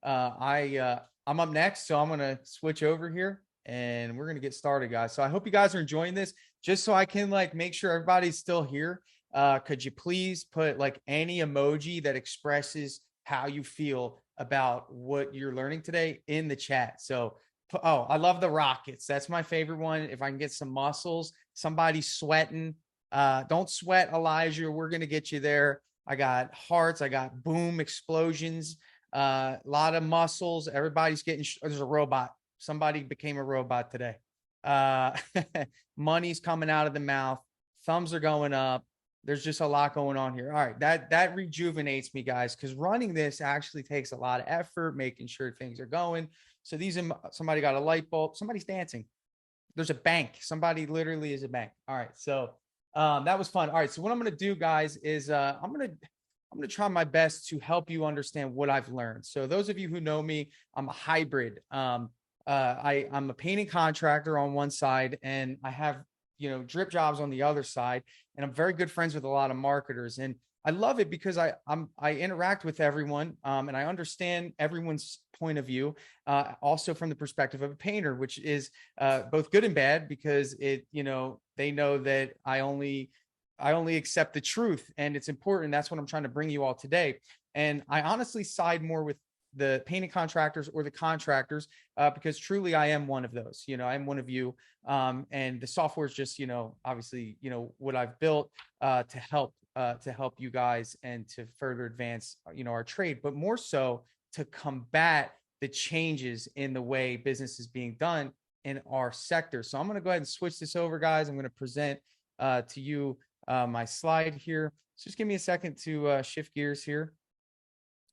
I'm up next, so I'm going to switch over here and we're going to get started, guys. So I hope you guys are enjoying this. Just so I can like make sure everybody's still here. Could you please put like any emoji that expresses how you feel about what you're learning today in the chat? So, oh, I love the rockets. That's my favorite one. If I can get some muscles, somebody sweating. Don't sweat, Elijah. We're going to get you there. I got hearts. I got boom explosions. A lot of muscles. Everybody's getting, there's a robot. Somebody became a robot today. Uh, money's coming out of the mouth. Thumbs are going up. There's just a lot going on here. All right. That rejuvenates me, guys, because running this actually takes a lot of effort, making sure things are going. So somebody got a light bulb. Somebody's dancing. There's a bank. Somebody literally is a bank. All right. So that was fun. All right. So what I'm going to do, guys, is I'm going to try my best to help you understand what I've learned. So those of you who know me, I'm a hybrid. I'm a painting contractor on one side, and I have Dripjobs on the other side, and I'm very good friends with a lot of marketers, and I love it because I interact with everyone, and I understand everyone's point of view, also from the perspective of a painter, which is both good and bad because they know that I only accept the truth, and it's important. That's what I'm trying to bring you all today. And I honestly side more with the painting contractors or the contractors, because truly I am one of those. I'm one of you. And the software is just, obviously, what I've built to help you guys and to further advance, our trade, but more so to combat the changes in the way business is being done in our sector. So I'm going to go ahead and switch this over, guys. I'm going to present to you my slide here. So just give me a second to shift gears here,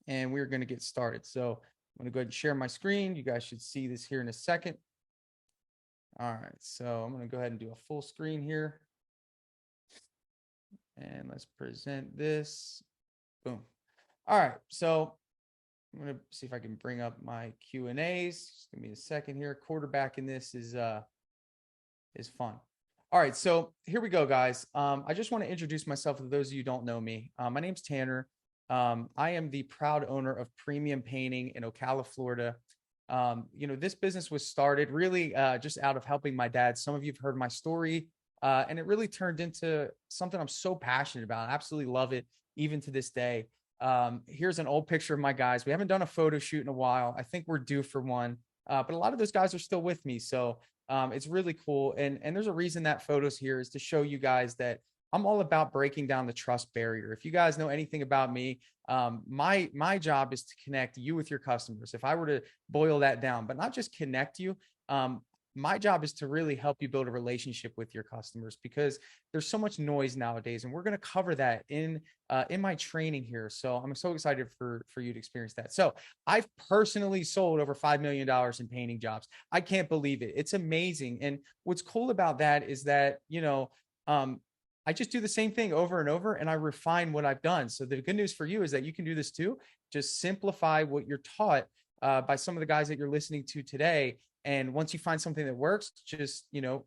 and we're going to get started. So I'm going to go ahead and share my screen. You guys should see this here in a second. All right, so I'm going to go ahead and do a full screen here. And let's present this. Boom. All right, so I'm going to see if I can bring up my Q&As. Just give me a second here. Quarterback in this is fun. All right, so here we go, guys. I just want to introduce myself to those of you who don't know me. My name's Tanner. I am the proud owner of Premium Painting in Ocala, Florida. This business was started really just out of helping my dad. Some of you have heard my story, and it really turned into something I'm so passionate about. I absolutely love it, even to this day. Here's an old picture of my guys. We haven't done a photo shoot in a while. I think we're due for one, but a lot of those guys are still with me. So it's really cool. And there's a reason that photo's here is to show you guys that I'm all about breaking down the trust barrier. If you guys know anything about me, my job is to connect you with your customers. If I were to boil that down, but not just connect you, my job is to really help you build a relationship with your customers, because there's so much noise nowadays, and we're going to cover that in my training here. So I'm so excited for you to experience that. So I've personally sold over $5 million in painting jobs. I can't believe it. It's amazing. And what's cool about that is that, I just do the same thing over and over, and I refine what I've done. So the good news for you is that you can do this too. Just simplify what you're taught by some of the guys that you're listening to today. And once you find something that works, just, renew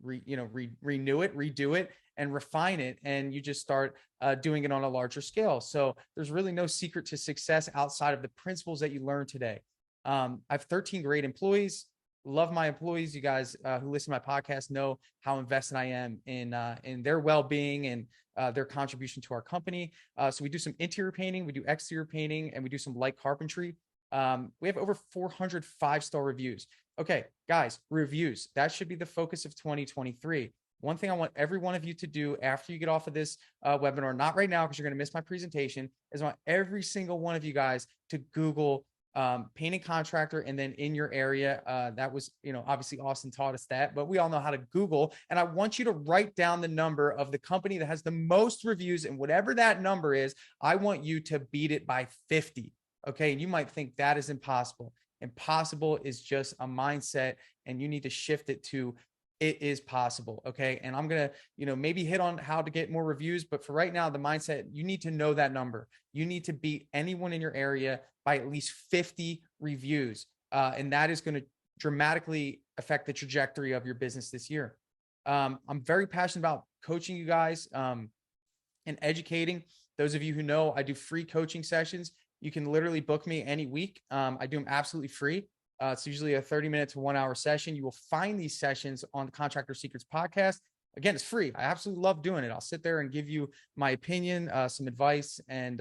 it, redo it, and refine it. And you just start doing it on a larger scale. So there's really no secret to success outside of the principles that you learn today. I have 13 great employees. Love my employees. You guys who listen to my podcast know how invested I am in their well-being and their contribution to our company. So we do some interior painting, we do exterior painting, and we do some light carpentry. We have over 400 5-star reviews. Okay, guys, reviews. That should be the focus of 2023. One thing I want every one of you to do after you get off of this webinar, not right now because you're going to miss my presentation, is I want every single one of you guys to Google painting contractor, and then in your area. That was, obviously Austin taught us that, but we all know how to Google. And I want you to write down the number of the company that has the most reviews, and whatever that number is, I want you to beat it by 50. Okay. And you might think that is impossible. Impossible is just a mindset, and you need to shift it to it is possible. Okay. And I'm going to, maybe hit on how to get more reviews, but for right now, the mindset, you need to know that number. You need to beat anyone in your area by at least 50 reviews. And that is going to dramatically affect the trajectory of your business this year. I'm very passionate about coaching you guys and educating. Those of you who know, I do free coaching sessions You can literally book me any week. I do them absolutely free. It's usually a 30-minute to 1 hour session. You will find these sessions on the Contractor Secrets podcast. Again, it's free. I absolutely love doing it. I'll sit there and give you my opinion, some advice, and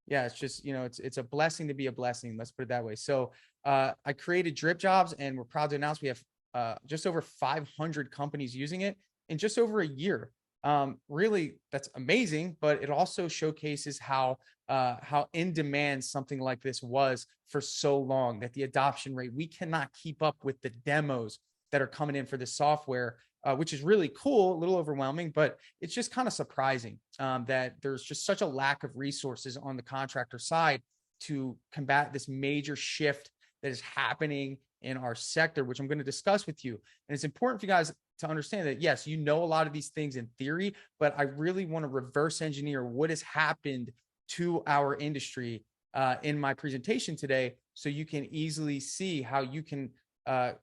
yeah, it's just, it's a blessing to be a blessing. Let's put it that way. So I created Dripjobs, and we're proud to announce we have just over 500 companies using it in just over a year. Really, that's amazing, but it also showcases how in demand something like this was for so long, that the adoption rate, we cannot keep up with the demos that are coming in for this software, which is really cool, a little overwhelming, but it's just kind of surprising that there's just such a lack of resources on the contractor side to combat this major shift that is happening in our sector, which I'm going to discuss with you. And it's important for you guys to understand that, yes, you know a lot of these things in theory, but I really want to reverse engineer what has happened to our industry in my presentation today, so you can easily see how you can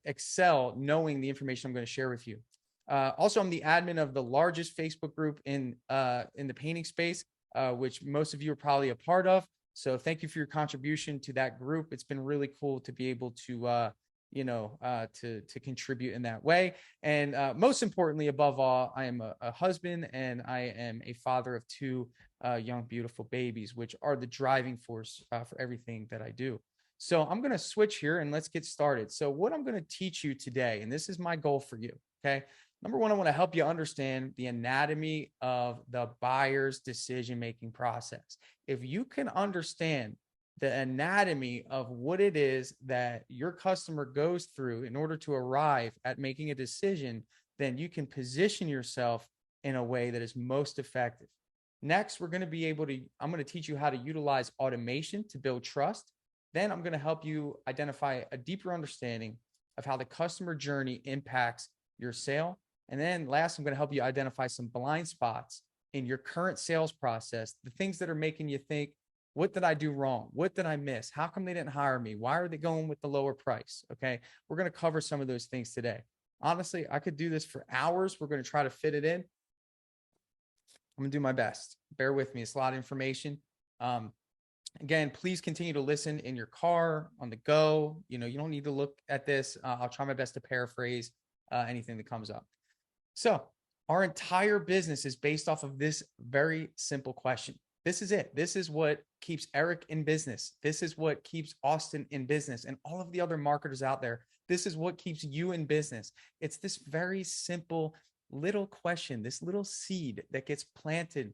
excel knowing the information I'm going to share with you. Also, I'm the admin of the largest Facebook group in the painting space, which most of you are probably a part of. So thank you for your contribution to that group. It's been really cool to be able to to contribute in that way. And most importantly, above all, I am a husband, and I am a father of two young, beautiful babies, which are the driving force for everything that I do. So I'm going to switch here and let's get started. So what I'm going to teach you today, and this is my goal for you, okay? Number one, I want to help you understand the anatomy of the buyer's decision-making process. If you can understand the anatomy of what it is that your customer goes through in order to arrive at making a decision, then you can position yourself in a way that is most effective. Next, I'm going to teach you how to utilize automation to build trust. Then I'm going to help you identify a deeper understanding of how the customer journey impacts your sale. And then last, I'm going to help you identify some blind spots in your current sales process, the things that are making you think, what did I do wrong? What did I miss? How come they didn't hire me? Why are they going with the lower price? Okay. We're going to cover some of those things today. Honestly, I could do this for hours. We're going to try to fit it in. I'm going to do my best. Bear with me. It's a lot of information. Again, please continue to listen in your car, on the go. You don't need to look at this. I'll try my best to paraphrase anything that comes up. So our entire business is based off of this very simple question. This is it. This is what keeps Eric in business. This is what keeps Austin in business and all of the other marketers out there. This is what keeps you in business. It's this very simple little question, this little seed that gets planted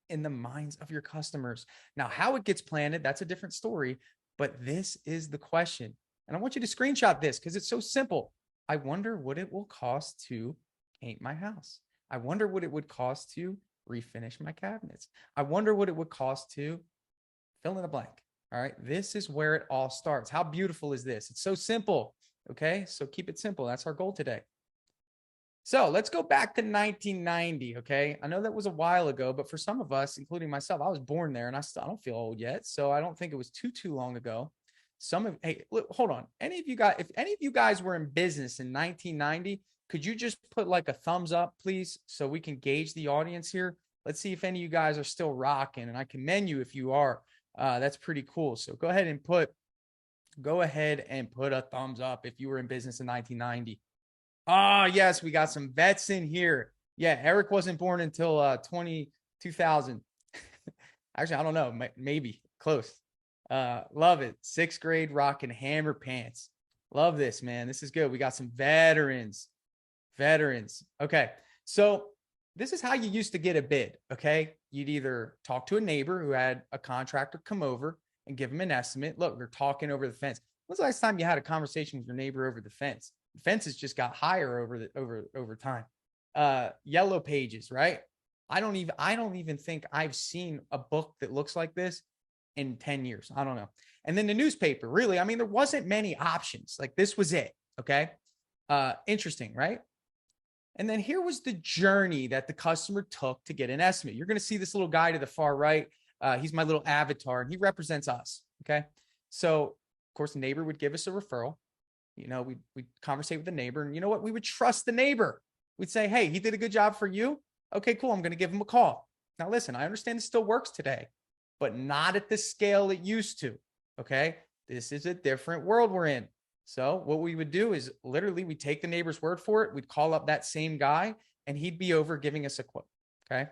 in the minds of your customers. Now, how it gets planted, that's a different story, but this is the question. And I want you to screenshot this because it's so simple. I wonder what it will cost to paint my house. I wonder what it would cost to refinish my cabinets. I wonder what it would cost to fill in the blank. All right. This is where it all starts. How beautiful is this? It's so simple. Okay. So keep it simple. That's our goal today. So let's go back to 1990. Okay. I know that was a while ago, but for some of us, including myself, I was born there and I don't feel old yet. So I don't think it was too long ago. Hey, look, hold on. If any of you guys were in business in 1990, could you just put like a thumbs up, please, so we can gauge the audience here? Let's see if any of you guys are still rocking, and I commend you if you are. That's pretty cool. So go ahead and put a thumbs up if you were in business in 1990. Ah, yes, we got some vets in here. Yeah, Eric wasn't born until 2000. Actually, I don't know, maybe close. Love it. 6th grade rocking hammer pants. Love this, man. This is good. We got some veterans. Okay. So this is how you used to get a bid. Okay. You'd either talk to a neighbor who had a contractor come over and give them an estimate. Look, they're talking over the fence. When's the last time you had a conversation with your neighbor over the fence? The fences just got higher over time. Yellow pages, right? I don't even think I've seen a book that looks like this in 10 years. I don't know. And then the newspaper, really, I mean, there wasn't many options. Like this was it. Okay. Interesting, right? And then here was the journey that the customer took to get an estimate. You're going to see this little guy to the far right. He's my little avatar and he represents us. Okay. So of course, the neighbor would give us a referral. We'd conversate with the neighbor, and you know what? We would trust the neighbor. We'd say, hey, he did a good job for you. Okay, cool. I'm going to give him a call. Now, listen, I understand this still works today. but not at the scale it used to. Okay. This is a different world we're in. So what we would do is literally we take the neighbor's word for it. We'd call up that same guy and he'd be over giving us a quote. Okay.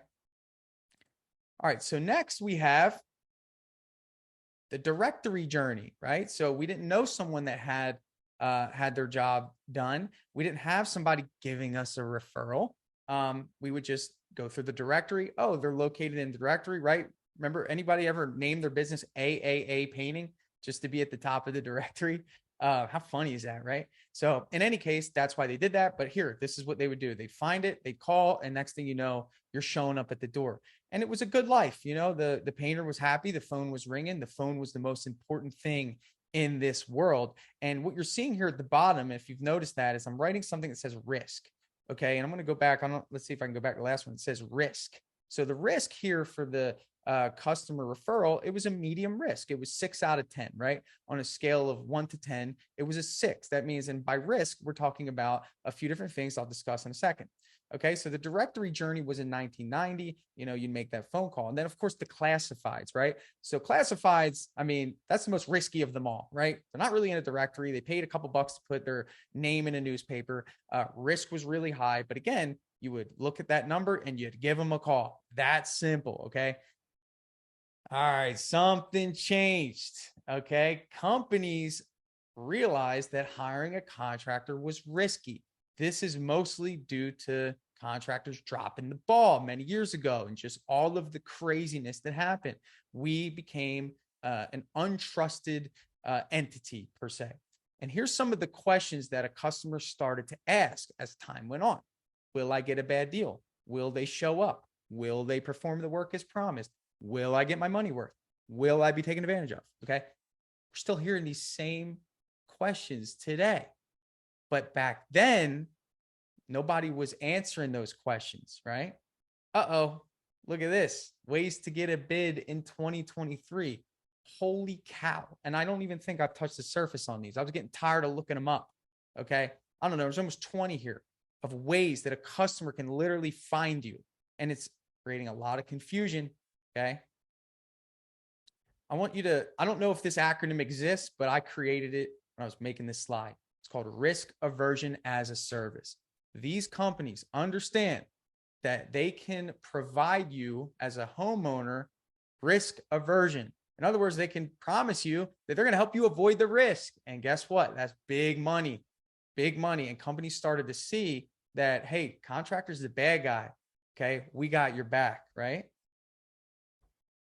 All right. So next we have the directory journey, right? So we didn't know someone that had their job done. We didn't have somebody giving us a referral. We would just go through the directory. Oh, they're located in the directory, right? Remember, anybody ever named their business AAA Painting just to be at the top of the directory? How funny is that, right? So in any case, that's why they did that. But here, this is what they would do. They'd find it, they'd call, and next thing you know, you're showing up at the door. And it was a good life. You know, the painter was happy. The phone was ringing. The phone was the most important thing in this world. And what you're seeing here at the bottom, if you've noticed that, is I'm writing something that says risk. Okay. And I'm going to go back on. Let's see if I can go back to the last one. It says risk. So the risk here for the customer referral, it was a medium risk. It was 6 out of 10, right? On a scale of 1 to 10, it was a 6. That means, and by risk, we're talking about a few different things I'll discuss in a second. Okay, so the directory journey was in 1990. You know, you make that phone call. And then, of course, the classifieds, right? So classifieds, I mean, that's the most risky of them all, right? They're not really in a directory. They paid a couple bucks to put their name in a newspaper. Risk was really high. But again, you would look at that number and you'd give them a call. That's simple, okay? All right, something changed, okay? Companies realized that hiring a contractor was risky. This is mostly due to contractors dropping the ball many years ago and just all of the craziness that happened. We became an untrusted entity per se. And here's some of the questions that a customer started to ask as time went on. Will I get a bad deal? Will they show up? Will they perform the work as promised? Will I get my money worth? Will I be taken advantage of? Okay. We're still hearing these same questions today. But back then, nobody was answering those questions, right? Uh-oh, look at this. Ways to get a bid in 2023. Holy cow. And I don't even think I've touched the surface on these. I was getting tired of looking them up, okay? I don't know. There's almost 20 here of ways that a customer can literally find you. And it's creating a lot of confusion, okay? I want you to, I don't know if this acronym exists, but I created it when I was making this slide. It's called risk aversion as a service. These companies understand that they can provide you as a homeowner risk aversion. In other words, they can promise you that they're going to help you avoid the risk. And guess what? That's big money, big money. And companies started to see that, hey, contractor's the bad guy. Okay. We got your back, right?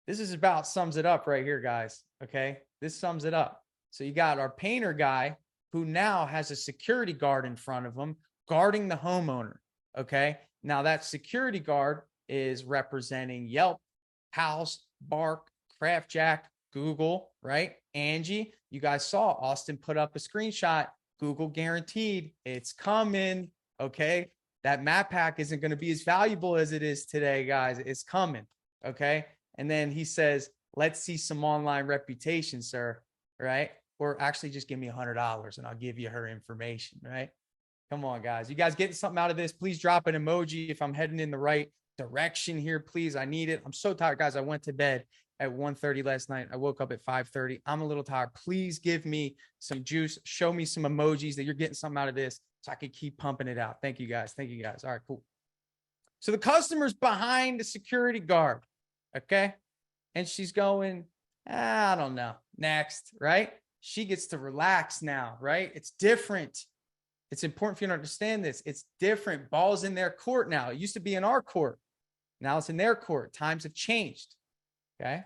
This is about sums it up right here, guys. Okay. This sums it up. So you got our painter guy who now has a security guard in front of him guarding the homeowner. Okay. Now that security guard is representing Yelp, House, Bark, Craft Jack, Google, right? Angie, you guys saw Austin put up a screenshot. Google guaranteed it's coming. Okay. That map pack isn't going to be as valuable as it is today, guys. It's coming. Okay. And then he says, let's see some online reputation, sir. Right. Or actually just give me $100 and I'll give you her information. Right. Come on, guys. You guys getting something out of this? Please drop an emoji if I'm heading in the right direction here. Please. I need it. I'm so tired, guys. I went to bed at 1:30 last night. I woke up at 5:30. I'm a little tired. Please give me some juice. Show me some emojis that you're getting something out of this so I can keep pumping it out. Thank you, guys. Thank you, guys. All right, cool. So the customer's behind the security guard. Okay. And she's going, I don't know. Next, right? She gets to relax now, right? It's different. It's important for you to understand this. It's different. Ball's in their court now. It used to be in our court. Now it's in their court. Times have changed. Okay.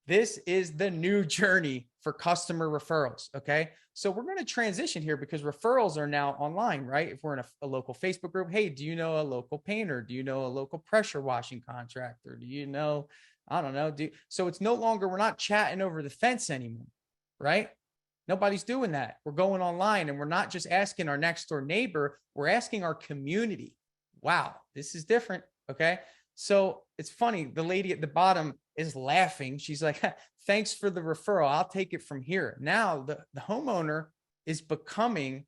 This is the new journey for customer referrals. Okay. So we're going to transition here because referrals are now online, right? If we're in a local Facebook group, hey, do you know a local painter? Do you know a local pressure washing contractor? Do you know, I don't know. So it's no longer, we're not chatting over the fence anymore, right? Nobody's doing that. We're going online and we're not just asking our next door neighbor, we're asking our community. Wow, this is different. Okay. So it's funny. The lady at the bottom is laughing. She's like, thanks for the referral. I'll take it from here. Now the homeowner is becoming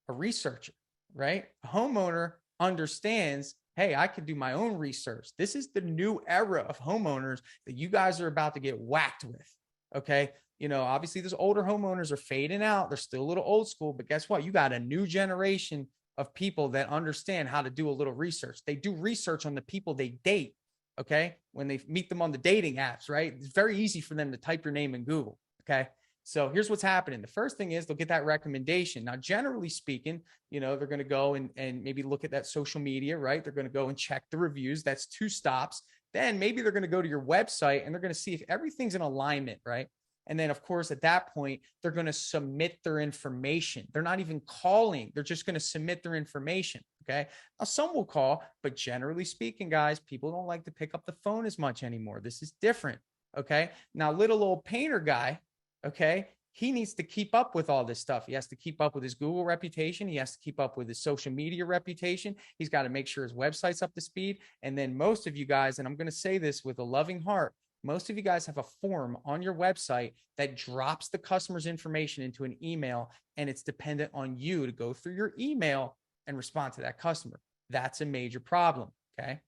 a researcher, right? A homeowner understands hey, I could do my own research. This is the new era of homeowners that you guys are about to get whacked with. Okay. Obviously those older homeowners are fading out. They're still a little old school, but guess what? You got a new generation of people that understand how to do a little research. They do research on the people they date. Okay. When they meet them on the dating apps, right? It's very easy for them to type your name in Google. Okay. So here's what's happening. The first thing is they'll get that recommendation. Now, generally speaking, they're going to go and maybe look at that social media, right? They're going to go and check the reviews. That's 2 stops. Then maybe they're going to go to your website and they're going to see if everything's in alignment, right? And then, of course, at that point, they're going to submit their information. They're not even calling. They're just going to submit their information. Okay. Now, some will call, but generally speaking, guys, people don't like to pick up the phone as much anymore. This is different. Okay. Now, little old painter guy, okay, he needs to keep up with all this stuff. He has to keep up with his Google reputation. He has to keep up with his social media reputation. He's got to make sure his website's up to speed. And then most of you guys, and I'm going to say this with a loving heart, most of you guys have a form on your website that drops the customer's information into an email, and it's dependent on you to go through your email and respond to that customer. That's a major problem. Okay.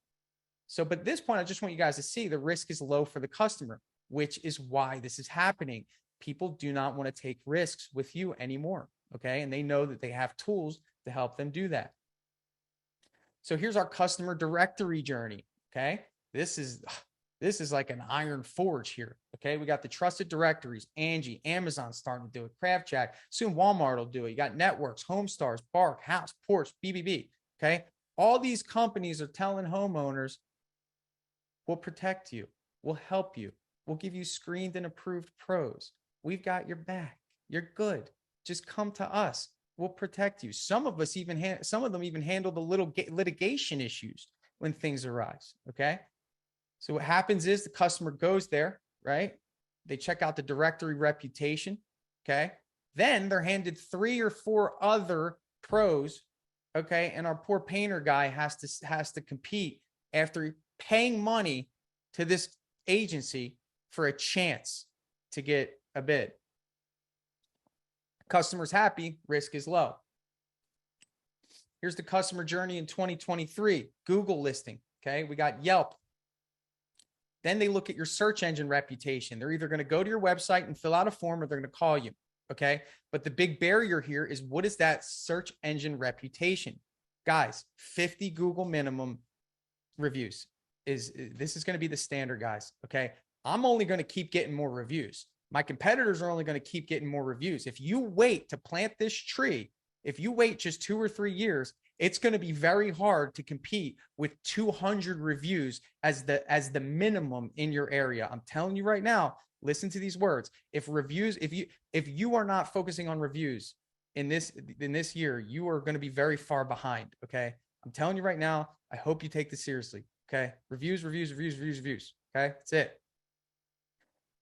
So, but at this point, I just want you guys to see the risk is low for the customer, which is why this is happening. People do not want to take risks with you anymore. Okay. And they know that they have tools to help them do that. So here's our customer directory journey. Okay. This is like an iron forge here. Okay. We got the trusted directories, Angie, Amazon starting to do it, Craft Jack, soon Walmart will do it. You got networks, Homestars, Bark, House, Porch, BBB. Okay. All these companies are telling homeowners, we'll protect you. We'll help you. We'll give you screened and approved pros. We've got your back. You're good. Just come to us. We'll protect you. Some of them even handle the little litigation issues when things arise. Okay. So what happens is the customer goes there, right? They check out the directory reputation. Okay. Then they're handed 3 or 4 other pros. Okay. And our poor painter guy has to compete after paying money to this agency for a chance to get a bid. Customer's happy, risk is low. Here's the customer journey in 2023. Google listing. Okay. We got Yelp. Then they look at your search engine reputation. They're either going to go to your website and fill out a form or they're going to call you. Okay. But the big barrier here is, what is that search engine reputation? Guys, 50 Google minimum reviews. This is going to be the standard, guys. Okay. I'm only going to keep getting more reviews. My competitors are only going to keep getting more reviews. If you wait to plant this tree, if you wait just 2 or 3 years, it's going to be very hard to compete with 200 reviews as the minimum in your area. I'm telling you right now, listen to these words. If you are not focusing on reviews in this year, you are going to be very far behind. Okay. I'm telling you right now, I hope you take this seriously. Okay. Reviews. Okay. That's it.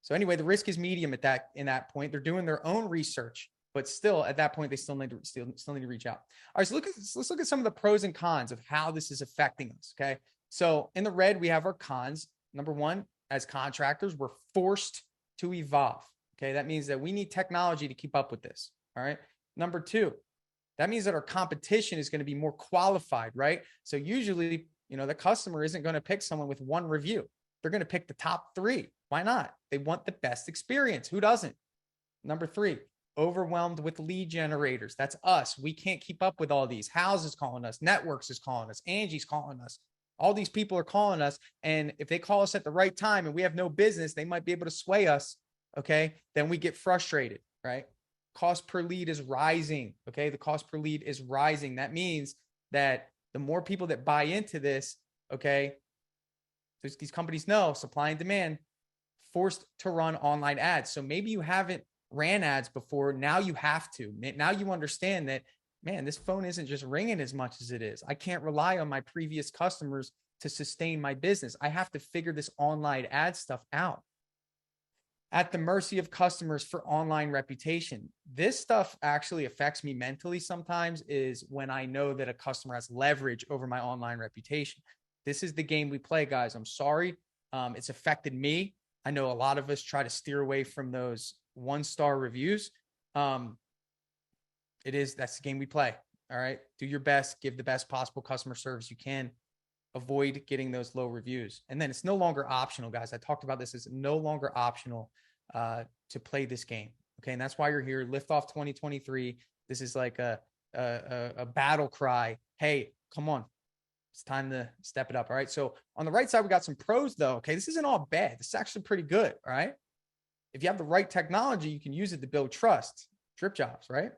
So anyway, the risk is medium in that point. They're doing their own research, but still at that point, they still need to reach out. All right, so let's look at some of the pros and cons of how this is affecting us. Okay. So in the red, we have our cons. Number 1, as contractors, we're forced to evolve. Okay. That means that we need technology to keep up with this. All right. Number 2, that means that our competition is going to be more qualified, right? So usually, the customer isn't going to pick someone with 1 review. They're going to pick the top 3. Why not? They want the best experience. Who doesn't? Number 3, overwhelmed with lead generators. That's us. We can't keep up with all these. House is calling us. Networks is calling us. Angie's calling us. All these people are calling us. And if they call us at the right time and we have no business, they might be able to sway us. Okay. Then we get frustrated, right? Cost per lead is rising. Okay. The cost per lead is rising. That means that the more people that buy into this, okay, these companies know supply and demand, forced to run online ads. So maybe you haven't ran ads before. Now you have to. Now you understand that, man, this phone isn't just ringing as much as it is. I can't rely on my previous customers to sustain my business. I have to figure this online ad stuff out. At the mercy of customers for online reputation. This stuff actually affects me mentally sometimes, is when I know that a customer has leverage over my online reputation. This is the game we play, guys. I'm sorry. It's affected me. I know a lot of us try to steer away from those 1-star reviews. That's the game we play. All right. Do your best, give the best possible customer service you can. avoid getting those low reviews. And then it's no longer optional, guys. I talked about this. It's no longer optional to play this game. Okay. And that's why you're here. Liftoff 2023. This is like a battle cry. Hey, come on. It's time to step it up. All right. So on the right side, we got some pros though. Okay. This isn't all bad. This is actually pretty good. All right. If you have the right technology, you can use it to build trust. Dripjobs, right?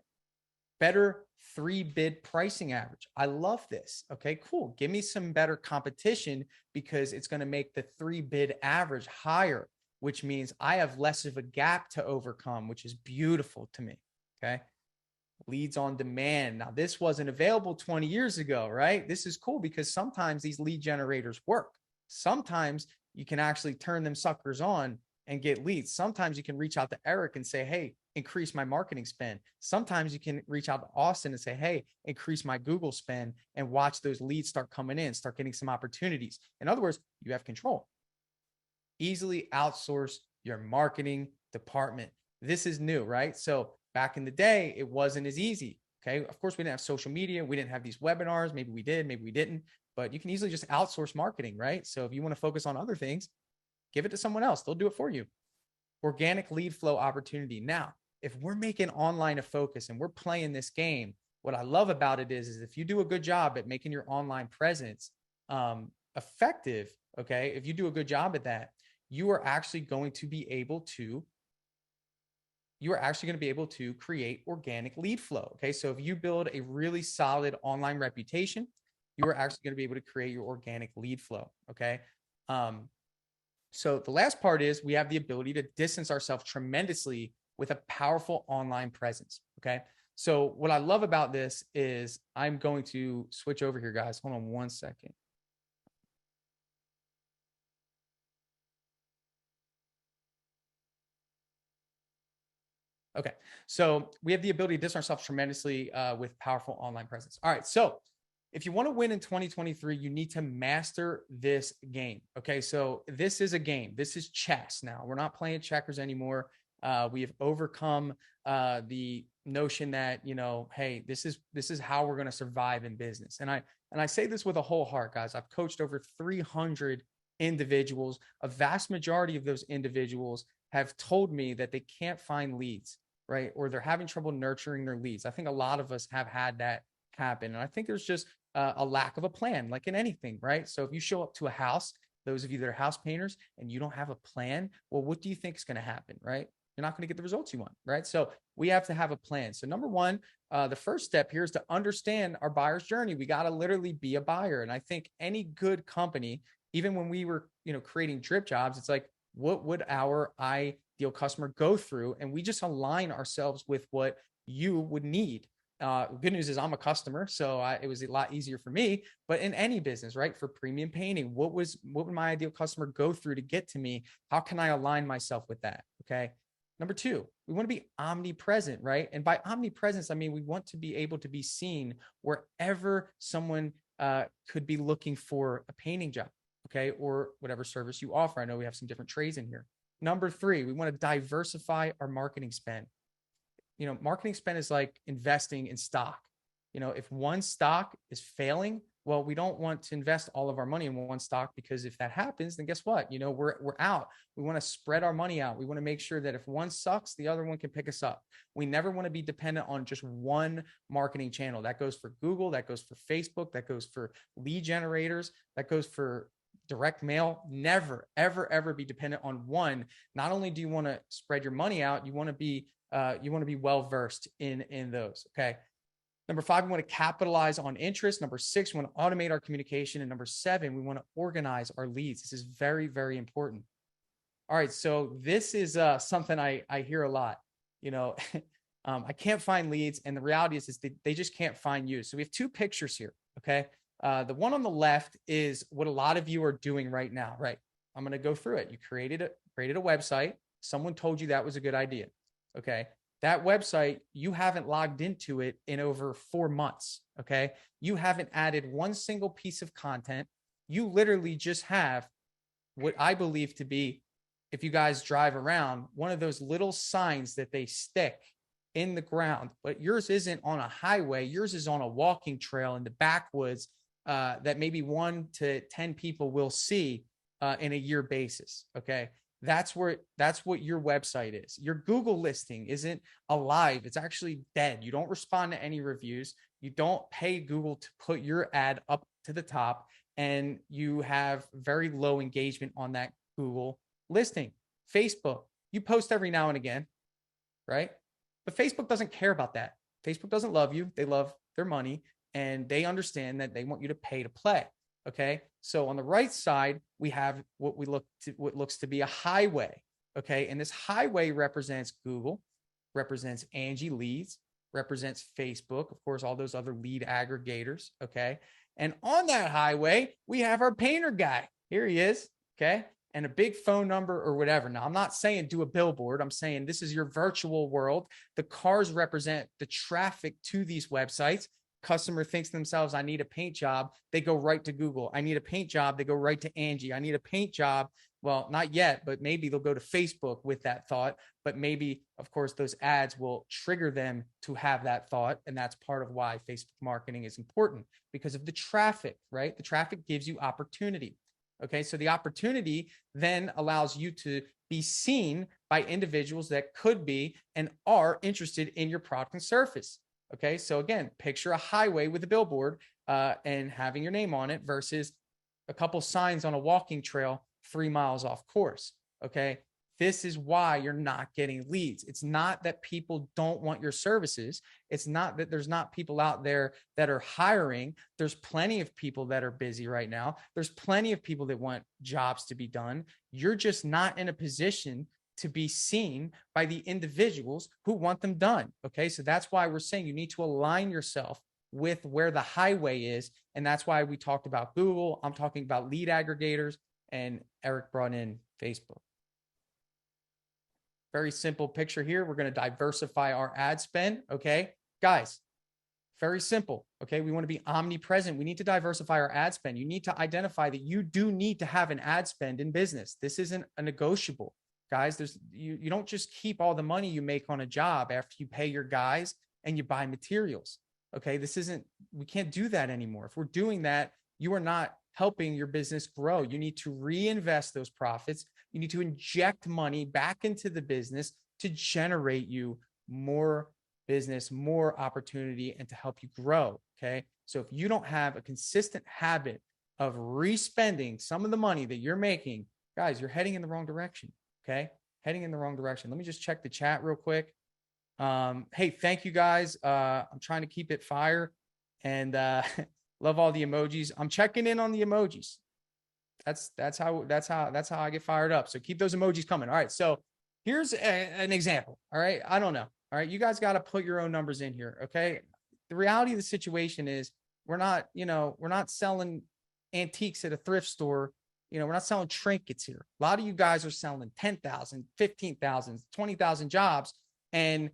Better 3-bid pricing average. I love this. Okay, cool. Give me some better competition because it's going to make the 3-bid average higher, which means I have less of a gap to overcome, which is beautiful to me. Okay. Leads on demand. Now, this wasn't available 20 years ago, right? This is cool because sometimes these lead generators work. Sometimes you can actually turn them suckers on and get leads. Sometimes you can reach out to Eric and say, hey, increase my marketing spend. Sometimes you can reach out to Austin and say, hey, increase my Google spend, and watch those leads start coming in, start getting some opportunities. In other words, you have control. Easily outsource your marketing department. This is new, right? So back in the day, it wasn't as easy. Okay. Of course, we didn't have social media. We didn't have these webinars. Maybe we did, maybe we didn't, but you can easily just outsource marketing, right? So if you want to focus on other things, give it to someone else. They'll do it for you. Organic lead flow opportunity. Now, if we're making online a focus and we're playing this game, what I love about it is if you do a good job at making your online presence effective, okay, if you do a good job at that, you are actually going to be able to create organic lead flow. Okay. So if you build a really solid online reputation, you are actually going to be able to create your organic lead flow. Okay. So the last part is we have the ability to distance ourselves tremendously with a powerful online presence. Okay. So what I love about this is I'm going to switch over here, guys. Hold on one second. Okay. So we have the ability to distance ourselves tremendously with powerful online presence. All right. So if you want to win in 2023, you need to master this game. Okay. So this is a game. This is chess now. We're not playing checkers anymore. We have overcome the notion that, hey, this is how we're going to survive in business. And I say this with a whole heart, guys. I've coached over 300 individuals. A vast majority of those individuals have told me that they can't find leads, right? Or they're having trouble nurturing their leads. I think a lot of us have had that happen. And I think there's just a lack of a plan, like in anything, right? So if you show up to a house, those of you that are house painters, and you don't have a plan, well, what do you think is going to happen, right? You're not going to get the results you want, right? So we have to have a plan. So number one, the first step here is to understand our buyer's journey. We got to literally be a buyer. And I think any good company, even when we were, creating Dripjobs, it's like, what would our ideal customer go through? And we just align ourselves with what you would need. Good news is I'm a customer, so it was a lot easier for me. But in any business, right, for premium painting, what would my ideal customer go through to get to me? How can I align myself with that? Okay. Number two, we want to be omnipresent, right? And by omnipresence, I mean we want to be able to be seen wherever someone could be looking for a painting job, okay, or whatever service you offer. I know we have some different trades in here. Number three, we want to diversify our marketing spend. Marketing spend is like investing in stock. If one stock is failing, well, we don't want to invest all of our money in one stock, because if that happens, then guess what? We're out. We want to spread our money out. We want to make sure that if one sucks, the other one can pick us up. We never want to be dependent on just one marketing channel. That goes for Google, that goes for Facebook, that goes for lead generators, that goes for direct mail. Never, ever, ever be dependent on one. Not only do you want to spread your money out, you want to be well-versed in those. Okay. Number five, we want to capitalize on interest. Number six, we want to automate our communication. And number seven, we want to organize our leads. This is very, very important. All right. So this is something I hear a lot. I can't find leads. And the reality is they just can't find you. So we have two pictures here. Okay. The one on the left is what a lot of you are doing right now, right? I'm going to go through it. You created a website. Someone told you that was a good idea. Okay. That website, you haven't logged into it in over 4 months. Okay. You haven't added one single piece of content. You literally just have what I believe to be, if you guys drive around, one of those little signs that they stick in the ground, but yours isn't on a highway. Yours is on a walking trail in the backwoods that maybe 1 to 10 people will see in a year basis. Okay. That's what your website is. Your Google listing isn't alive. It's actually dead. You don't respond to any reviews. You don't pay Google to put your ad up to the top, and you have very low engagement on that Google listing. Facebook, you post every now and again, right? But Facebook doesn't care about that. Facebook doesn't love you. They love their money, and they understand that they want you to pay to play. Okay. So on the right side, we have what looks to be a highway. Okay. And this highway represents Google, represents Angie Leads, represents Facebook, of course, all those other lead aggregators. Okay. And on that highway, we have our painter guy. Here he is. Okay. And a big phone number or whatever. Now, I'm not saying do a billboard. I'm saying this is your virtual world. The cars represent the traffic to these websites. Customer thinks to themselves, I need a paint job. They go right to Google. I need a paint job. They go right to Angie. I need a paint job. Well, not yet, but maybe they'll go to Facebook with that thought. But maybe, of course, those ads will trigger them to have that thought. And that's part of why Facebook marketing is important, because of the traffic, right? The traffic gives you opportunity. Okay. So the opportunity then allows you to be seen by individuals that could be and are interested in your product and service. Okay. So again, picture a highway with a billboard and having your name on it versus a couple signs on a walking trail 3 miles off course. Okay. This is why you're not getting leads. It's not that people don't want your services. It's not that there's not people out there that are hiring. There's plenty of people that are busy right now. There's plenty of people that want jobs to be done. You're just not in a position to be seen by the individuals who want them done. Okay. So that's why we're saying you need to align yourself with where the highway is. And that's why we talked about Google. I'm talking about lead aggregators, and Eric brought in Facebook. Very simple picture here. We're going to diversify our ad spend. Okay, guys, very simple. Okay. We want to be omnipresent. We need to diversify our ad spend. You need to identify that you do need to have an ad spend in business. This isn't a negotiable. Guys, you don't just keep all the money you make on a job after you pay your guys and you buy materials. Okay. We can't do that anymore. If we're doing that, you are not helping your business grow. You need to reinvest those profits. You need to inject money back into the business to generate you more business, more opportunity, and to help you grow. Okay. So if you don't have a consistent habit of respending some of the money that you're making, guys, you're heading in the wrong direction. Okay. Heading in the wrong direction. Let me just check the chat real quick. Hey, thank you guys. I'm trying to keep it fire and, love all the emojis. I'm checking in on the emojis. That's how I get fired up. So keep those emojis coming. All right. So here's an example. All right. I don't know. All right. You guys got to put your own numbers in here. Okay. The reality of the situation is we're not selling antiques at a thrift store. We're not selling trinkets here. A lot of you guys are selling 10,000, 15,000, 20,000 jobs, and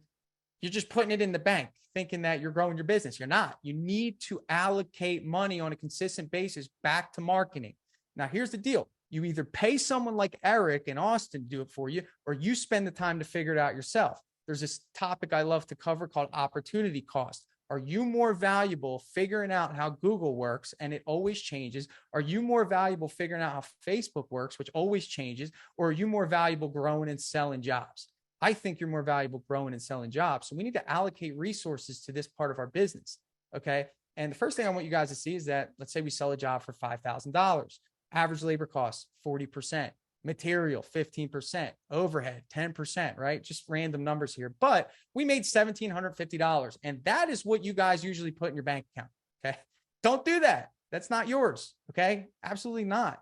you're just putting it in the bank thinking that you're growing your business. You're not. You need to allocate money on a consistent basis back to marketing. Now, here's the deal. You either pay someone like Eric in Austin to do it for you, or you spend the time to figure it out yourself. There's this topic I love to cover called opportunity cost. Are you more valuable figuring out how Google works and it always changes? Are you more valuable figuring out how Facebook works, which always changes? Or are you more valuable growing and selling jobs? I think you're more valuable growing and selling jobs. So we need to allocate resources to this part of our business. Okay. And the first thing I want you guys to see is that, let's say we sell a job for $5,000. Average labor costs 40%, material 15%, overhead 10%, right? Just random numbers here. But we made $1,750. And that is what you guys usually put in your bank account. Okay. Don't do that. That's not yours. Okay. Absolutely not.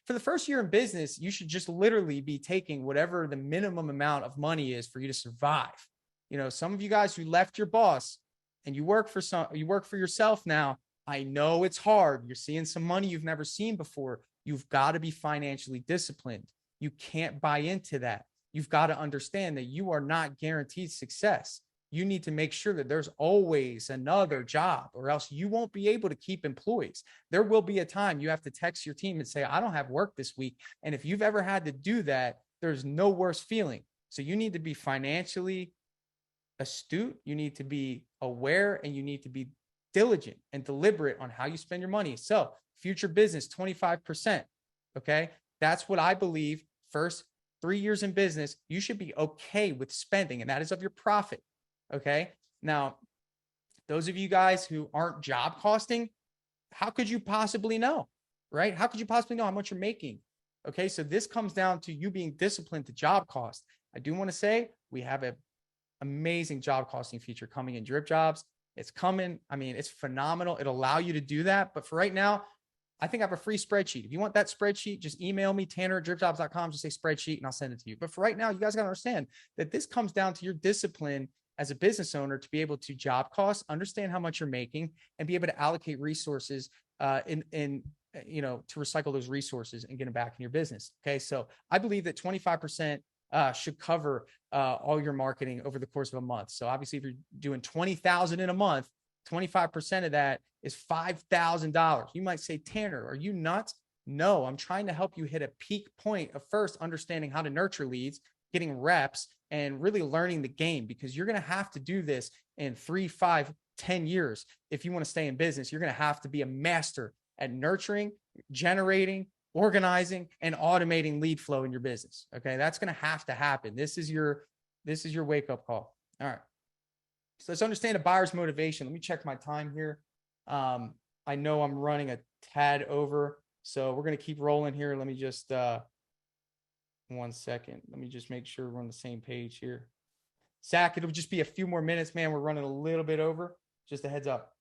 For the first year in business, you should just literally be taking whatever the minimum amount of money is for you to survive. Some of you guys who left your boss and you work for yourself now. I know it's hard. You're seeing some money you've never seen before. You've got to be financially disciplined. You can't buy into that. You've got to understand that you are not guaranteed success. You need to make sure that there's always another job, or else you won't be able to keep employees. There will be a time you have to text your team and say, I don't have work this week. And if you've ever had to do that, there's no worse feeling. So you need to be financially astute. You need to be aware, and you need to be diligent and deliberate on how you spend your money. So future business, 25%. Okay. That's what I believe. First 3 years in business, you should be okay with spending, and that is of your profit. Okay. Now, those of you guys who aren't job costing, how could you possibly know? Right? How could you possibly know how much you're making? Okay. So this comes down to you being disciplined to job cost. I do want to say we have an amazing job costing feature coming in Dripjobs. It's coming. I mean, it's phenomenal. It'll allow you to do that. But for right now, I think I have a free spreadsheet. If you want that spreadsheet, just email me, Tanner@dripjobs.com, just say spreadsheet, and I'll send it to you. But for right now, you guys got to understand that this comes down to your discipline as a business owner to be able to job cost, understand how much you're making, and be able to allocate resources to recycle those resources and get them back in your business. Okay. So I believe that 25% should cover all your marketing over the course of a month. So obviously if you're doing 20,000 in a month, 25% of that is $5,000. You might say, Tanner, are you nuts? No, I'm trying to help you hit a peak point of first understanding how to nurture leads, getting reps, and really learning the game, because you're going to have to do this in 3, 5, 10 years. If you want to stay in business, you're going to have to be a master at nurturing, generating, organizing, and automating lead flow in your business. Okay. That's going to have to happen. This is your wake up call. All right. So let's understand a buyer's motivation. Let me check my time here. I know I'm running a tad over, so we're going to keep rolling here. Let me just, 1 second. Let me just make sure we're on the same page here. Zach, it'll just be a few more minutes, man. We're running a little bit over, just a heads up.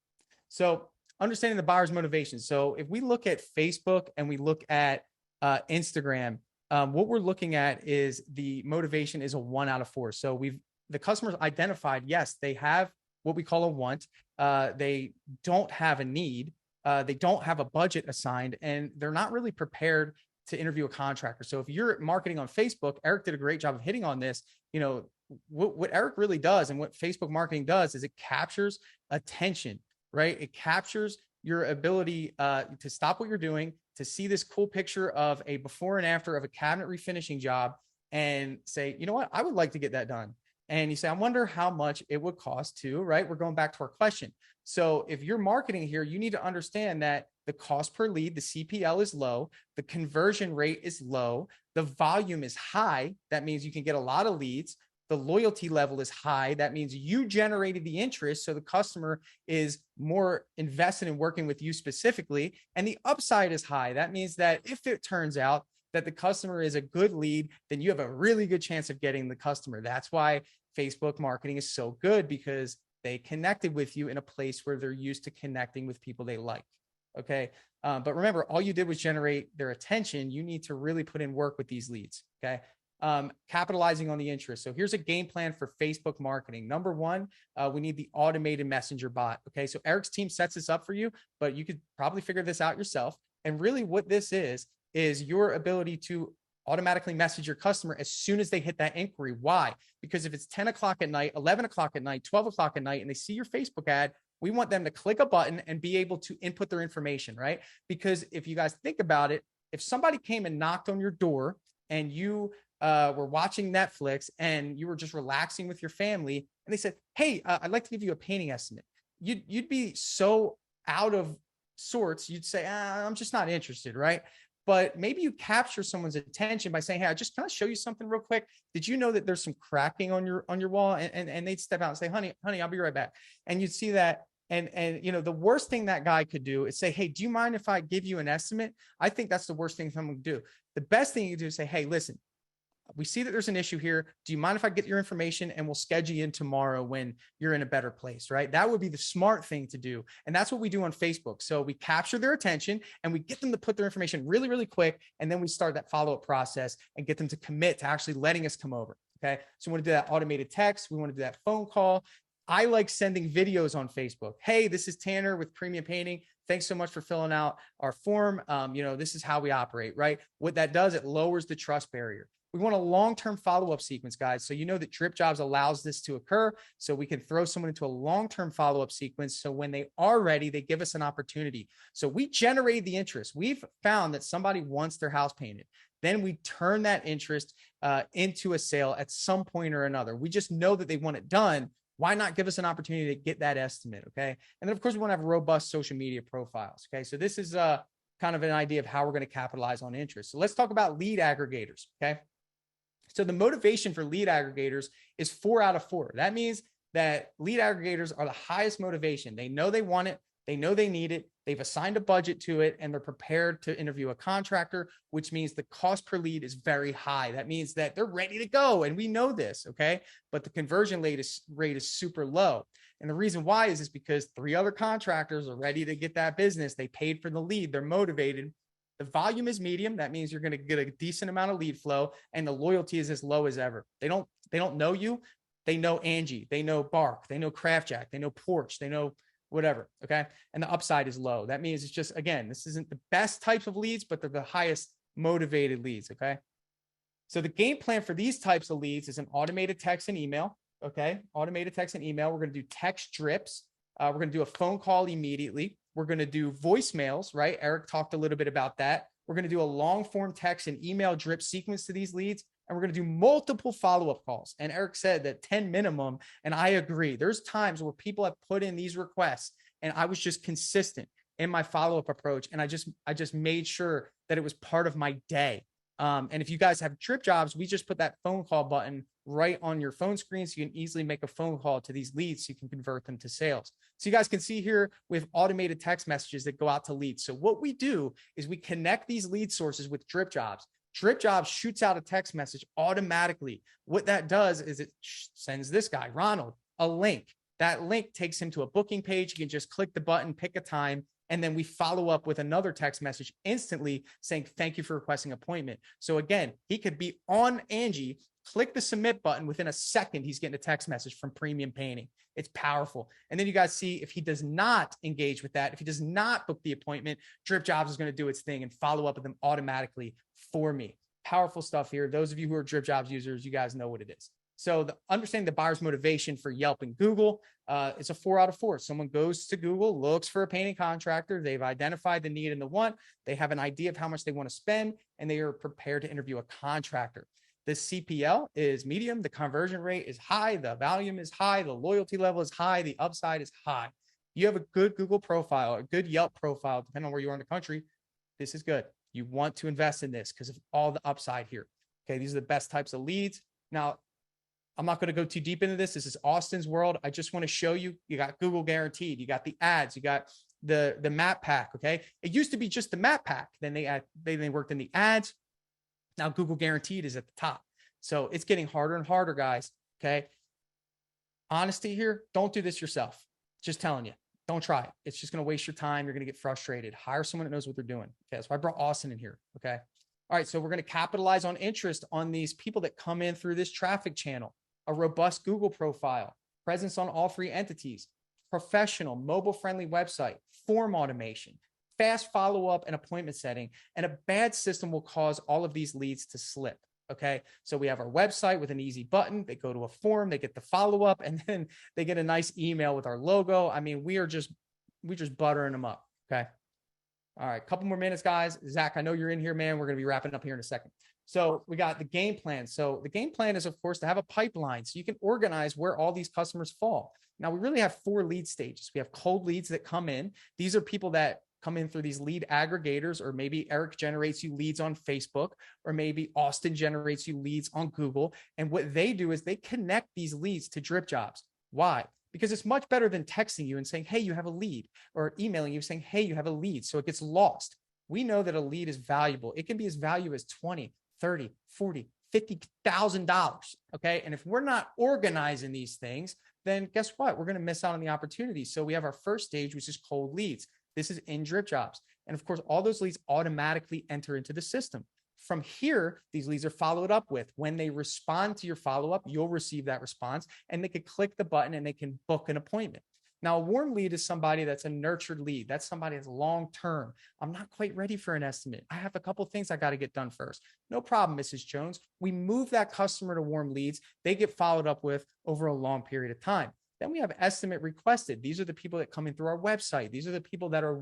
So understanding the buyer's motivation. So if we look at Facebook and we look at Instagram, what we're looking at is the motivation is a 1 out of 4. So the customers identified, yes, they have what we call a want. They don't have a need. They don't have a budget assigned, and they're not really prepared to interview a contractor. So if you're marketing on Facebook, Eric did a great job of hitting on this. You know, what Eric really does and what Facebook marketing does is it captures attention, right? It captures your ability to stop what you're doing, to see this cool picture of a before and after of a cabinet refinishing job and say, you know what, I would like to get that done. And you say, I wonder how much it would cost to, right? We're going back to our question. So if you're marketing here, you need to understand that the cost per lead, the CPL is low, the conversion rate is low, the volume is high. That means you can get a lot of leads. The loyalty level is high. That means you generated the interest. So the customer is more invested in working with you specifically. And the upside is high. That means that if it turns out that the customer is a good lead, then you have a really good chance of getting the customer. That's why Facebook marketing is so good, because they connected with you in a place where they're used to connecting with people they like. Okay. But remember, all you did was generate their attention. You need to really put in work with these leads. Okay. Capitalizing on the interest. So here's a game plan for Facebook marketing. Number one, we need the automated messenger bot. Okay. So Eric's team sets this up for you, but you could probably figure this out yourself. And really what this is your ability to automatically message your customer as soon as they hit that inquiry. Why? Because if it's 10 o'clock at night, 11 o'clock at night, 12 o'clock at night, and they see your Facebook ad, we want them to click a button and be able to input their information, right? Because if you guys think about it, if somebody came and knocked on your door and you were watching Netflix and you were just relaxing with your family and they said, hey, I'd like to give you a painting estimate, you'd be so out of sorts. You'd say, I'm just not interested, right? But maybe you capture someone's attention by saying, hey, can I show you something real quick? Did you know that there's some cracking on your wall? And they'd step out and say, honey, I'll be right back. And you'd see that. And you know, the worst thing that guy could do is say, hey, do you mind if I give you an estimate? I think that's the worst thing someone could do. The best thing you can do is say, hey, listen, we see that there's an issue here. Do you mind if I get your information and we'll schedule you in tomorrow when you're in a better place, right? That would be the smart thing to do. And that's what we do on Facebook. So we capture their attention and we get them to put their information really, really quick. And then we start that follow-up process and get them to commit to actually letting us come over. Okay. So we want to do that automated text. We want to do that phone call. I like sending videos on Facebook. Hey, this is Tanner with Premium Painting. Thanks so much for filling out our form. You know, this is how we operate, right? What that does, it lowers the trust barrier. We want a long-term follow-up sequence, guys. So you know that Dripjobs allows this to occur. So we can throw someone into a long-term follow-up sequence. So when they are ready, they give us an opportunity. So we generate the interest. We've found that somebody wants their house painted. Then we turn that interest into a sale at some point or another. We just know that they want it done. Why not give us an opportunity to get that estimate? Okay. And then of course we want to have robust social media profiles. Okay. So this is kind of an idea of how we're going to capitalize on interest. So let's talk about lead aggregators. Okay. So the motivation for lead aggregators is 4 out of 4. That means that lead aggregators are the highest motivation. They know they want it. They know they need it. They've assigned a budget to it, and they're prepared to interview a contractor, which means the cost per lead is very high. That means that they're ready to go. And we know this, okay? But the conversion rate is super low. And the reason why is because 3 other contractors are ready to get that business. They paid for the lead. They're motivated. The volume is medium. That means you're going to get a decent amount of lead flow, and the loyalty is as low as ever. They don't know you. They know Angie. They know Bark. They know Craft Jack. They know Porch. They know whatever. Okay. And the upside is low. That means it's just, again, this isn't the best types of leads, but they're the highest motivated leads. Okay. So the game plan for these types of leads is an automated text and email. Okay. Automated text and email. We're going to do text drips. We're going to do a phone call immediately. We're going to do voicemails, right? Eric talked a little bit about that. We're going to do a long form text and email drip sequence to these leads. And we're going to do multiple follow-up calls. And Eric said that 10 minimum. And I agree. There's times where people have put in these requests and I was just consistent in my follow-up approach. And I just made sure that it was part of my day. And if you guys have Dripjobs, we just put that phone call button right on your phone screen. So you can easily make a phone call to these leads so you can convert them to sales. So you guys can see here we have automated text messages that go out to leads. So what we do is we connect these lead sources with Dripjobs. Dripjobs shoots out a text message automatically. What that does is it sends this guy, Ronald, a link. That link takes him to a booking page. You can just click the button, pick a time, and then we follow up with another text message instantly saying, thank you for requesting an appointment. So again, he could be on Angie, click the submit button. Within a second, he's getting a text message from Premium Painting. It's powerful. And then you guys see if he does not engage with that, if he does not book the appointment, Dripjobs is going to do its thing and follow up with them automatically for me. Powerful stuff here. Those of you who are Dripjobs users, you guys know what it is. So understanding the buyer's motivation for Yelp and Google, it's a 4 out of 4. Someone goes to Google, looks for a painting contractor. They've identified the need and the want. They have an idea of how much they want to spend, and they are prepared to interview a contractor. The CPL is medium. The conversion rate is high. The volume is high. The loyalty level is high. The upside is high. You have a good Google profile, a good Yelp profile, depending on where you are in the country. This is good. You want to invest in this because of all the upside here. Okay. These are the best types of leads. Now, I'm not going to go too deep into this. This is Austin's world. I just want to show you, you got Google guaranteed. You got the ads. You got the map pack. Okay. It used to be just the map pack. Then they worked in the ads. Now Google guaranteed is at the top. So it's getting harder and harder, guys. Okay. Honesty here. Don't do this yourself. Just telling you, don't try it. It's just going to waste your time. You're going to get frustrated. Hire someone that knows what they're doing. Okay. So I brought Austin in here. Okay. All right. So we're going to capitalize on interest on these people that come in through this traffic channel, a robust Google profile, presence on all 3 entities, professional, mobile-friendly website, form automation, fast follow-up and appointment setting, and a bad system will cause all of these leads to slip. Okay. So we have our website with an easy button. They go to a form, they get the follow-up, and then they get a nice email with our logo. I mean, we're just buttering them up. Okay. All right. Couple more minutes, guys. Zach, I know you're in here, man. We're going to be wrapping up here in a second. So we got the game plan. So the game plan is, of course, to have a pipeline so you can organize where all these customers fall. Now, we really have 4 lead stages. We have cold leads that come in. These are people that come in through these lead aggregators, or maybe Eric generates you leads on Facebook, or maybe Austin generates you leads on Google. And what they do is they connect these leads to Dripjobs. Why? Because it's much better than texting you and saying, hey, you have a lead, or emailing you saying, hey, you have a lead. So it gets lost. We know that a lead is valuable. It can be as valuable as 20, 30, 40, $50,000. Okay. And if we're not organizing these things, then guess what? We're going to miss out on the opportunity. So we have our first stage, which is cold leads. This is in Dripjobs. And of course, all those leads automatically enter into the system. From here, these leads are followed up with. When they respond to your follow-up, you'll receive that response, and they can click the button and they can book an appointment. Now, a warm lead is somebody that's a nurtured lead. That's somebody that's long-term. I'm not quite ready for an estimate. I have a couple of things I got to get done first. No problem, Mrs. Jones. We move that customer to warm leads. They get followed up with over a long period of time. Then we have estimate requested. These are the people that come in through our website. These are the people that are,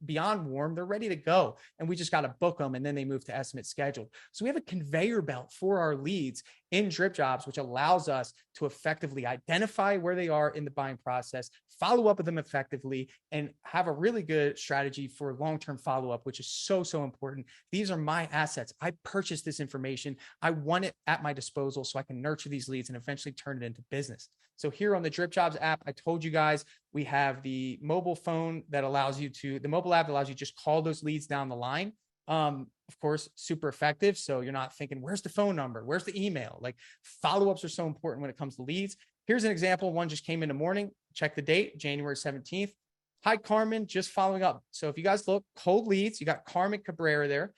beyond warm. They're ready to go. And we just got to book them. And then they move to estimate scheduled. So we have a conveyor belt for our leads in Dripjobs, which allows us to effectively identify where they are in the buying process, follow up with them effectively, and have a really good strategy for long-term follow-up, which is so, so important. These are my assets. I purchased this information. I want it at my disposal so I can nurture these leads and eventually turn it into business. So here on the Dripjobs app, I told you guys, we have the mobile phone that allows you to, the mobile app allows you to just call those leads down the line. Of course, super effective. So you're not thinking, where's the phone number? Where's the email? Like follow-ups are so important when it comes to leads. Here's an example. One just came in the morning. Check the date, January 17th. Hi, Carmen, just following up. So if you guys look, cold leads, you got Carmen Cabrera there.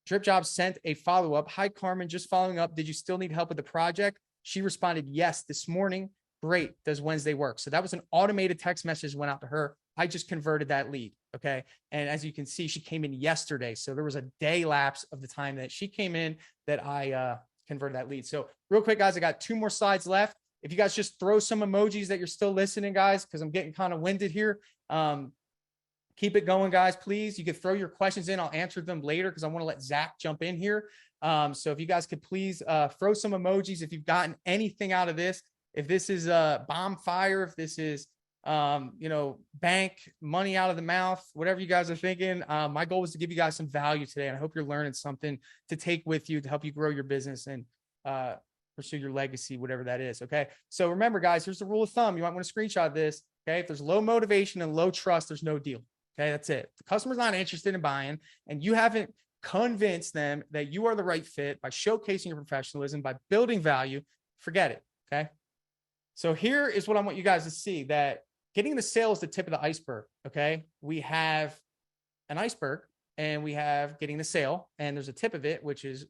Dripjobs sent a follow-up. Hi, Carmen, just following up. Did you still need help with the project? She responded, yes, this morning. Great. Does Wednesday work? So that was an automated text message went out to her. I just converted that lead. Okay. And as you can see, she came in yesterday. So there was a day lapse of the time that she came in that I converted that lead. So real quick, guys, I got 2 more slides left. If you guys just throw some emojis that you're still listening, guys, because I'm getting kind of winded here. Keep it going, guys, please. You can throw your questions in. I'll answer them later because I want to let Zach jump in here. So if you guys could please throw some emojis if you've gotten anything out of this. If this is a bomb fire, if this is, bank money out of the mouth, whatever you guys are thinking. My goal was to give you guys some value today. And I hope you're learning something to take with you to help you grow your business and pursue your legacy, whatever that is. Okay. So remember, guys, here's the rule of thumb. You might want to screenshot this. Okay. If there's low motivation and low trust, there's no deal. Okay. That's it. The customer's not interested in buying and you haven't convinced them that you are the right fit by showcasing your professionalism, by building value, forget it. Okay. So here is what I want you guys to see, that getting the sale is the tip of the iceberg. Okay. We have an iceberg and we have getting the sale, and there's a tip of it, which is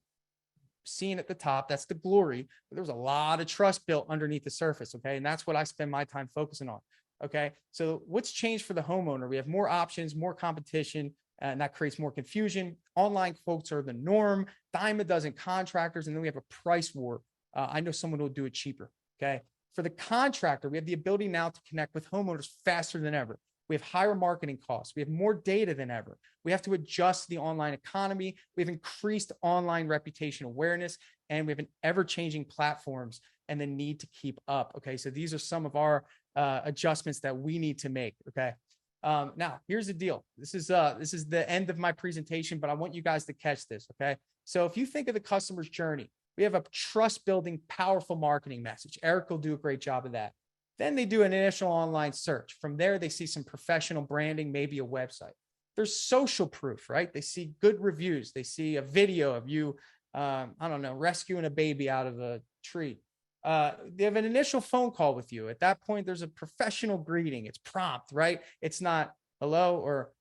seen at the top. That's the glory. But there's a lot of trust built underneath the surface. Okay. And that's what I spend my time focusing on. Okay. So what's changed for the homeowner? We have more options, more competition, and that creates more confusion. Online quotes are the norm, dime a dozen contractors. And then we have a price war. I know someone will do it cheaper. Okay. For the contractor, we have the ability now to connect with homeowners faster than ever. We have higher marketing costs. We have more data than ever. We have to adjust to the online economy. We have increased online reputation awareness, and we have an ever-changing platforms and the need to keep up. Okay, so these are some of our adjustments that we need to make. Okay, now here's the deal. This is the end of my presentation, but I want you guys to catch this. Okay, so if you think of the customer's journey, we have a trust-building, powerful marketing message. Eric will do a great job of that. Then they do an initial online search. From there, they see some professional branding, maybe a website. There's social proof, right? They see good reviews. They see a video of you, rescuing a baby out of a tree. They have an initial phone call with you. At that point, there's a professional greeting. It's prompt, right? It's not hello or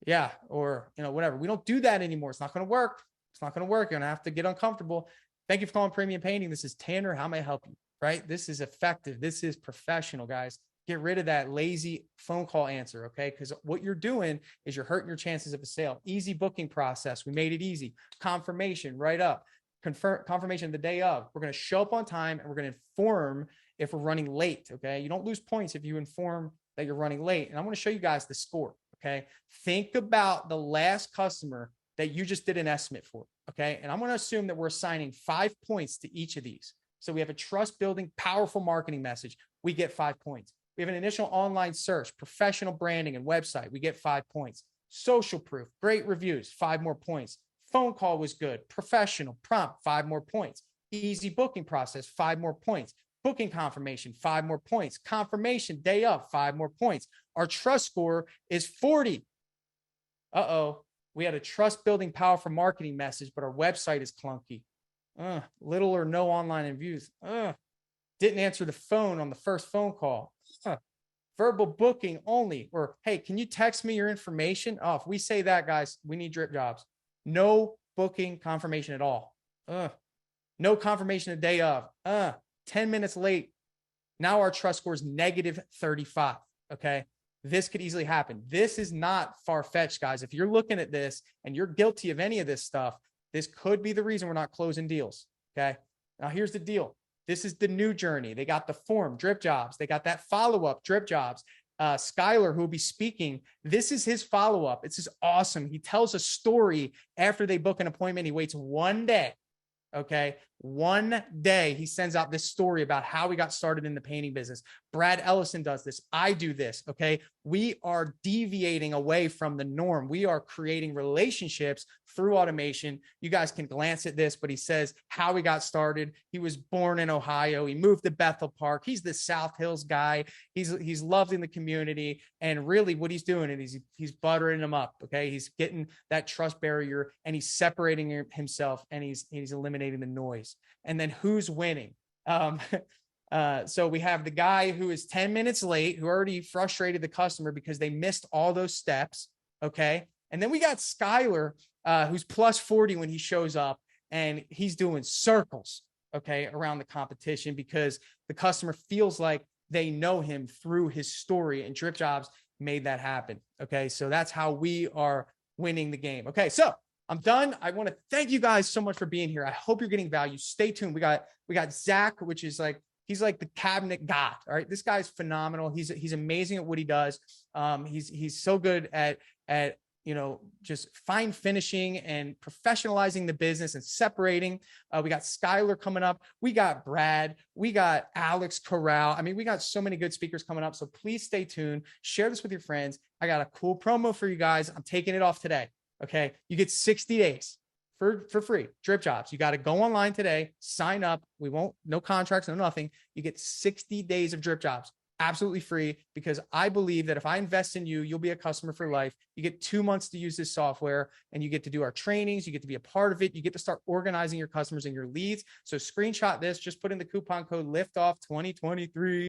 yeah, or whatever. We don't do that anymore. It's not going to work. It's not going to work. You're going to have to get uncomfortable. Thank you for calling Premium Painting. This is Tanner. How may I help you? Right? This is effective. This is professional, guys. Get rid of that lazy phone call answer, okay? Because what you're doing is you're hurting your chances of a sale. Easy booking process. We made it easy. Confirmation right up. Confirmation the day of. We're going to show up on time and we're going to inform if we're running late, okay? You don't lose points if you inform that you're running late. And I'm going to show you guys the score, okay? Think about the last customer that you just did an estimate for, okay? And I'm going to assume that we're assigning 5 points to each of these. So we have a trust building, powerful marketing message. We get 5 points. We have an initial online search, professional branding and website. We get 5 points. Social proof, great reviews, 5 more points. Phone call was good, professional, prompt, 5 more points. Easy booking process, 5 more points. Booking confirmation, 5 more points. Confirmation, day of, 5 more points. Our trust score is 40. Uh-oh. We had a trust building, powerful marketing message, but our website is clunky. Little or no online reviews. Didn't answer the phone on the first phone call. Verbal booking only. Or, hey, can you text me your information? Oh, if we say that, guys, we need Dripjobs. No booking confirmation at all. No confirmation a day of. 10 minutes late. Now our trust score is -35. Okay. This could easily happen. This is not far-fetched, guys. If you're looking at this and you're guilty of any of this stuff, this could be the reason we're not closing deals. Okay. Now here's the deal. This is the new journey. They got the form, Dripjobs. They got that follow-up, Dripjobs. Skylar, who will be speaking. This is his follow-up. It's just awesome. He tells a story after they book an appointment. He waits 1 day. Okay. 1 day he sends out this story about how he got started in the painting business. Brad Ellison does this. I do this. Okay. We are deviating away from the norm. We are creating relationships through automation. You guys can glance at this, but he says how he got started. He was born in Ohio. He moved to Bethel Park. He's the South Hills guy. He's loved in the community. And really what he's doing is he's buttering them up. Okay. He's getting that trust barrier and he's separating himself and he's eliminating the noise. And then who's winning? So we have the guy who is 10 minutes late, who already frustrated the customer because they missed all those steps. Okay. And then we got Skylar, who's plus 40 when he shows up and he's doing circles, okay, around the competition because the customer feels like they know him through his story, and Dripjobs made that happen. Okay. So that's how we are winning the game. Okay. So I'm done. I want to thank you guys so much for being here. I hope you're getting value. Stay tuned. We got Zach, which is like, he's like the cabinet god. All right. This guy's phenomenal. He's amazing at what he does. He's so good at, just fine finishing and professionalizing the business and separating. We got Skylar coming up. We got Brad. We got Alex Corral. I mean, we got so many good speakers coming up. So please stay tuned. Share this with your friends. I got a cool promo for you guys. I'm taking it off today. Okay. You get 60 days for free. Dripjobs. You got to go online today, sign up. No contracts, no nothing. You get 60 days of Dripjobs absolutely free because I believe that if I invest in you, you'll be a customer for life. You get 2 months to use this software and you get to do our trainings. You get to be a part of it. You get to start organizing your customers and your leads. So screenshot this, just put in the coupon code Liftoff 2023.